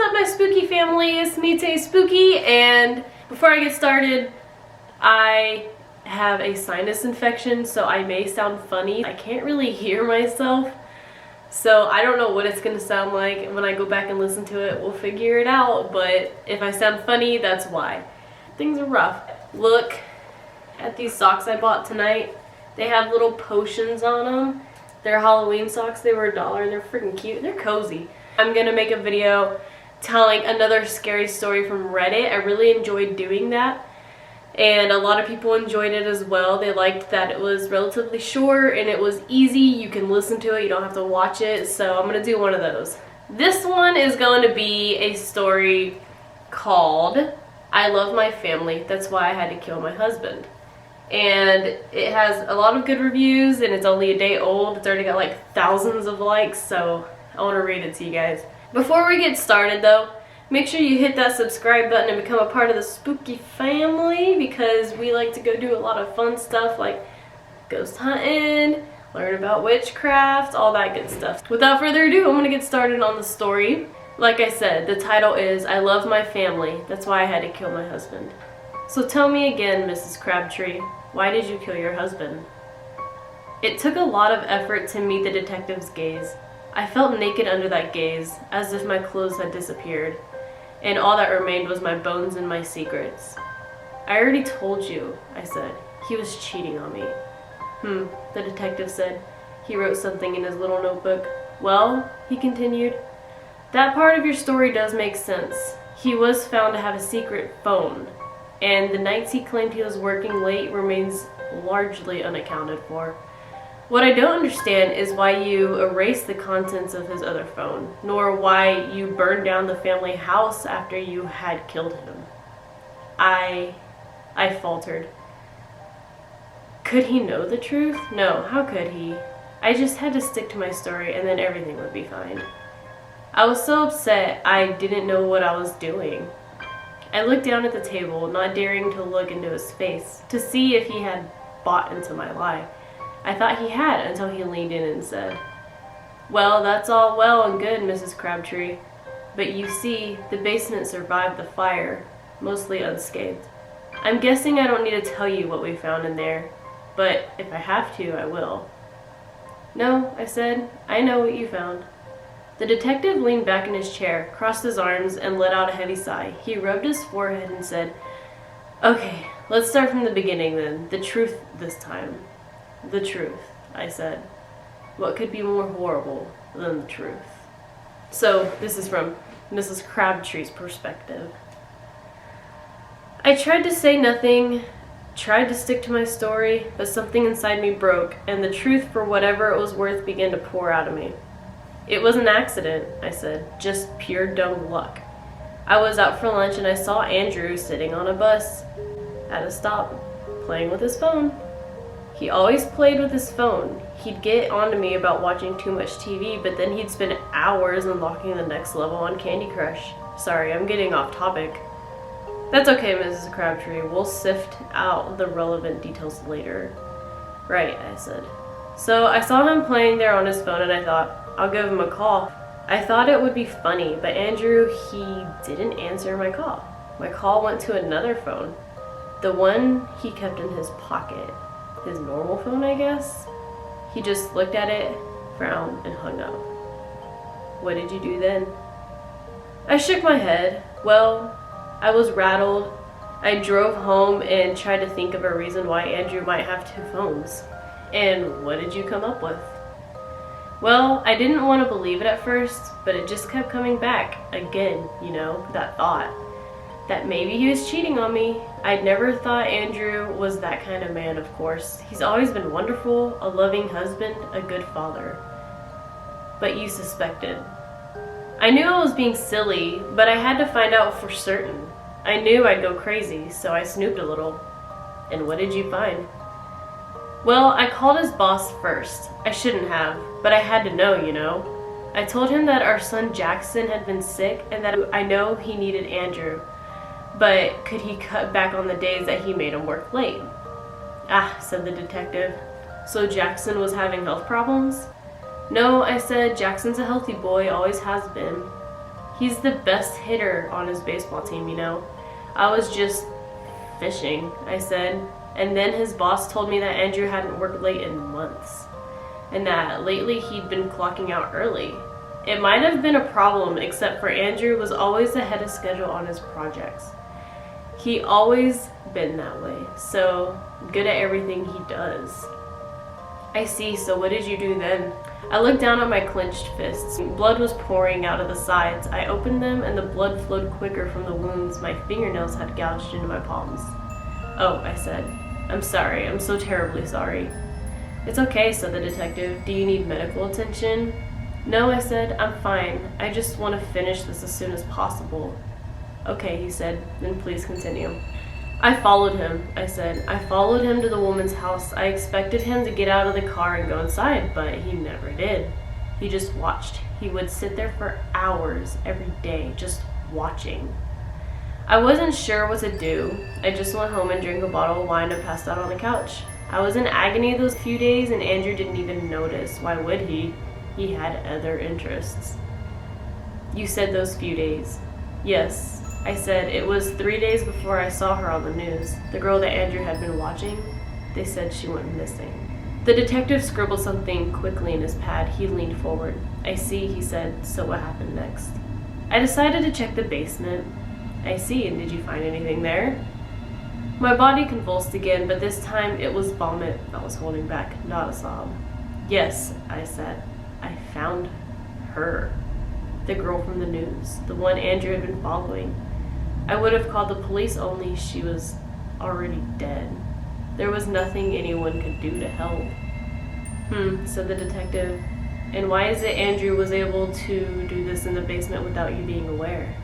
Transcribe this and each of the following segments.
up, my spooky family? It's me, Tay Spooky, and before I get started, I have a sinus infection, so I may sound funny. I can't really hear myself, so I don't know what it's gonna sound like. When I go back and listen to it, we'll figure it out, but if I sound funny, that's why. Things are rough. Look at these socks I bought tonight. They have little potions on them. They're Halloween socks. They were $1. They're freaking cute. They're cozy. I'm gonna make a video telling another scary story from Reddit. I really enjoyed doing that, and a lot of people enjoyed it as well. They liked that it was relatively short and it was easy. You can listen to it, you don't have to watch it, so I'm gonna do one of those. This one is going to be a story called I Love My Family, That's Why I Had to Kill My Husband. And it has a lot of good reviews, and it's only a day old. It's already got like thousands of likes, so I want to read it to you guys. Before we get started though, make sure you hit that subscribe button and become a part of the spooky family, because we like to go do a lot of fun stuff like ghost hunting, learn about witchcraft, all that good stuff. Without further ado, I'm gonna get started on the story. Like I said, the title is I Love My Family, That's Why I Had to Kill My Husband. So tell me again, Mrs. Crabtree, why did you kill your husband? It took a lot of effort to meet the detective's gaze. I felt naked under that gaze, as if my clothes had disappeared, and all that remained was my bones and my secrets. I already told you, I said. He was cheating on me. The detective said. He wrote something in his little notebook. Well, he continued, that part of your story does make sense. He was found to have a secret phone, and the nights he claimed he was working late remains largely unaccounted for. What I don't understand is why you erased the contents of his other phone, nor why you burned down the family house after you had killed him. I faltered. Could he know the truth? No, how could he? I just had to stick to my story and then everything would be fine. I was so upset I didn't know what I was doing. I looked down at the table, not daring to look into his face, to see if he had bought into my lie. I thought he had until he leaned in and said, well, that's all well and good, Mrs. Crabtree, but you see, the basement survived the fire, mostly unscathed. I'm guessing I don't need to tell you what we found in there, but if I have to, I will. No, I said, I know what you found. The detective leaned back in his chair, crossed his arms, and let out a heavy sigh. He rubbed his forehead and said, okay, let's start from the beginning then, the truth this time. The truth, I said. What could be more horrible than the truth? So, this is from Mrs. Crabtree's perspective. I tried to say nothing, tried to stick to my story, but something inside me broke, and the truth, for whatever it was worth, began to pour out of me. It was an accident, I said, just pure dumb luck. I was out for lunch and I saw Andrew sitting on a bus at a stop, playing with his phone. He always played with his phone. He'd get on to me about watching too much TV, but then he'd spend hours unlocking the next level on Candy Crush. Sorry, I'm getting off topic. That's okay, Mrs. Crabtree. We'll sift out the relevant details later. Right, I said. So I saw him playing there on his phone and I thought, I'll give him a call. I thought it would be funny, but Andrew, he didn't answer my call. My call went to another phone. The one he kept in his pocket. His normal phone, I guess? He just looked at it, frowned, and hung up. What did you do then? I shook my head. Well, I was rattled. I drove home and tried to think of a reason why Andrew might have two phones. And what did you come up with? Well, I didn't want to believe it at first, but it just kept coming back again, you know, that thought. That maybe he was cheating on me. I'd never thought Andrew was that kind of man, of course. He's always been wonderful, a loving husband, a good father. But you suspected. I knew I was being silly, but I had to find out for certain. I knew I'd go crazy, so I snooped a little. And what did you find? Well, I called his boss first. I shouldn't have, but I had to know, you know. I told him that our son Jackson had been sick and that I know he needed Andrew. But could he cut back on the days that he made him work late? Ah, said the detective. So Jackson was having health problems? No, I said, Jackson's a healthy boy, always has been. He's the best hitter on his baseball team, you know. I was just fishing, I said. And then his boss told me that Andrew hadn't worked late in months, and that lately he'd been clocking out early. It might have been a problem, except for Andrew was always ahead of schedule on his projects. He always been that way, so good at everything he does. I see, so what did you do then? I looked down at my clenched fists. Blood was pouring out of the sides. I opened them and the blood flowed quicker from the wounds my fingernails had gouged into my palms. Oh, I said. I'm sorry. I'm so terribly sorry. It's okay, said the detective. Do you need medical attention? No, I said. I'm fine. I just want to finish this as soon as possible. Okay, he said. Then please continue. I followed him, I said. I followed him to the woman's house. I expected him to get out of the car and go inside, but he never did. He just watched. He would sit there for hours every day, just watching. I wasn't sure what to do. I just went home and drank a bottle of wine and passed out on the couch. I was in agony those few days, and Andrew didn't even notice. Why would he? He had other interests. You said those few days. Yes, I said. It was 3 days before I saw her on the news. The girl that Andrew had been watching, they said she went missing. The detective scribbled something quickly in his pad. He leaned forward. I see, he said. So what happened next? I decided to check the basement. I see, and did you find anything there? My body convulsed again, but this time it was vomit I was holding back, not a sob. Yes, I said. I found her. The girl from the news, the one Andrew had been following. I would have called the police, only she was already dead. There was nothing anyone could do to help. Said the detective. And why is it Andrew was able to do this in the basement without you being aware?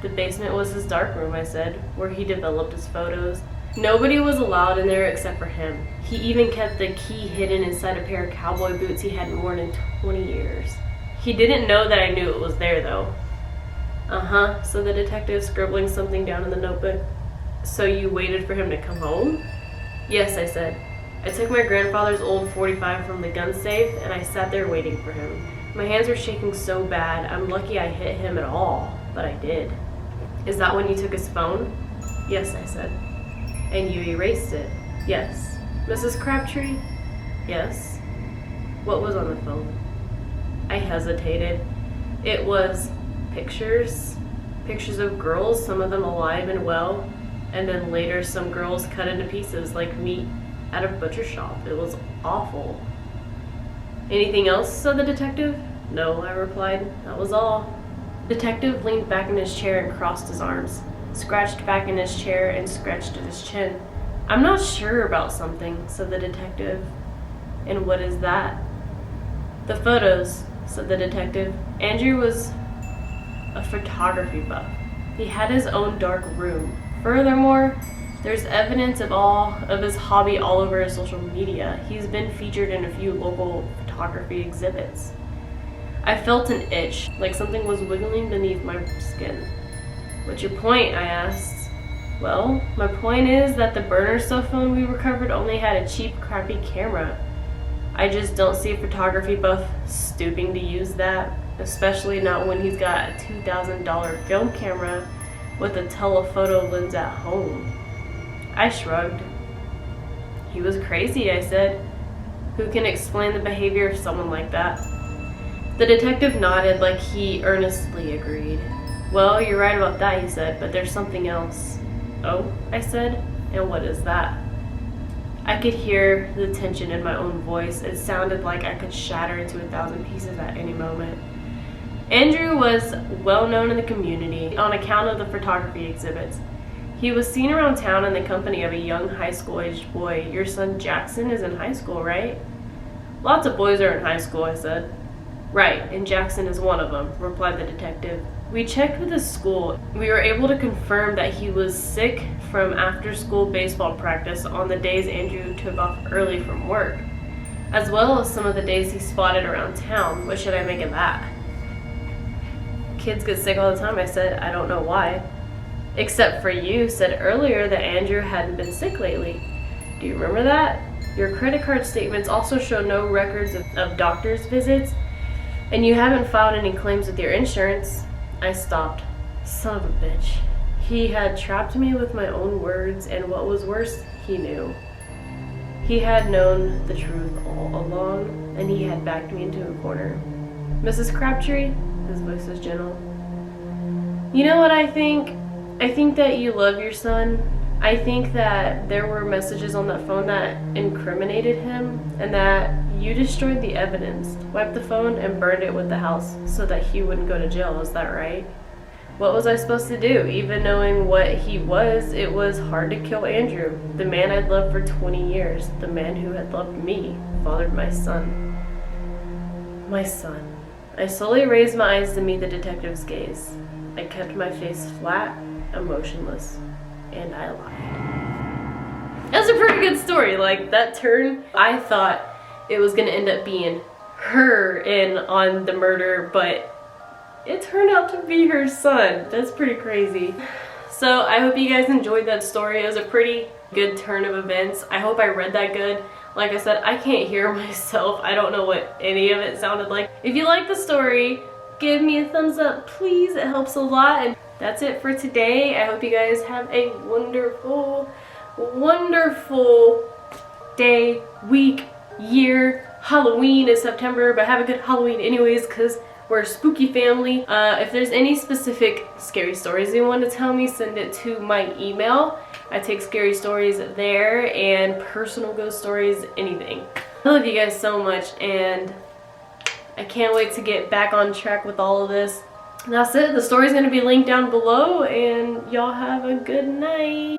The basement was his darkroom, I said, where he developed his photos. Nobody was allowed in there except for him. He even kept the key hidden inside a pair of cowboy boots he hadn't worn in 20 years. He didn't know that I knew it was there, though. Uh-huh, said the detective, scribbling something down in the notebook. So you waited for him to come home? Yes, I said. I took my grandfather's old .45 from the gun safe, and I sat there waiting for him. My hands were shaking so bad, I'm lucky I hit him at all, but I did. Is that when you took his phone? Yes, I said. And you erased it? Yes. Mrs. Crabtree? Yes. What was on the phone? I hesitated. It was pictures of girls, some of them alive and well, and then later some girls cut into pieces like meat at a butcher shop. It was awful. Anything else? Said the detective. No, I replied. That was all. The detective leaned back in his chair and crossed his arms, scratched back in his chair and scratched at his chin. I'm not sure about something, said the detective. And what is that? The photos, said the detective. Andrew was a photography buff. He had his own dark room. Furthermore, there's evidence of his hobby all over his social media. He's been featured in a few local photography exhibits. I felt an itch, like something was wiggling beneath my skin. What's your point? I asked. Well, my point is that the burner cell phone we recovered only had a cheap, crappy camera. I just don't see a photography buff stooping to use that, especially not when he's got a $2,000 film camera with a telephoto lens at home. I shrugged. He was crazy, I said. Who can explain the behavior of someone like that? The detective nodded like he earnestly agreed. Well, you're right about that, he said, but there's something else. Oh, I said, and what is that? I could hear the tension in my own voice. It sounded like I could shatter into 1,000 pieces at any moment. Andrew was well known in the community on account of the photography exhibits. He was seen around town in the company of a young high school-aged boy. Your son Jackson is in high school, right? Lots of boys are in high school, I said. Right, and Jackson is one of them, replied the detective. We checked with his school. We were able to confirm that he was sick from after-school baseball practice on the days Andrew took off early from work, as well as some of the days he spotted around town. What should I make of that? Kids get sick all the time, I said. I don't know why. Except for you said earlier that Andrew hadn't been sick lately. Do you remember that? Your credit card statements also show no records of doctor's visits, and you haven't filed any claims with your insurance. I stopped. Son of a bitch. He had trapped me with my own words, and what was worse, he knew. He had known the truth all along, and he had backed me into a corner. Mrs. Crabtree, his voice was gentle. You know what I think? I think that you love your son. I think that there were messages on that phone that incriminated him, and that you destroyed the evidence, wiped the phone, and burned it with the house so that he wouldn't go to jail. Is that right? What was I supposed to do? Even knowing what he was, it was hard to kill Andrew, the man I'd loved for 20 years, the man who had loved me, fathered my son. My son. I slowly raised my eyes to meet the detective's gaze. I kept my face flat, emotionless, and I lied. That's a pretty good story. Like, that turn, I thought it was gonna end up being her in on the murder, but it turned out to be her son. That's pretty crazy. So I hope you guys enjoyed that story. It was a pretty good turn of events. I hope I read that good. Like I said, I can't hear myself. I don't know what any of it sounded like. If you like the story, give me a thumbs up, please. It helps a lot. And that's it for today. I hope you guys have a wonderful, wonderful day, week, year. Halloween is September, but have a good Halloween anyways, because we're a spooky family. If there's any specific scary stories you want to tell me, send it to my email. I take scary stories there, and personal ghost stories, anything. I love you guys so much, and I can't wait to get back on track with all of this. That's it. The story's going to be linked down below, and y'all have a good night.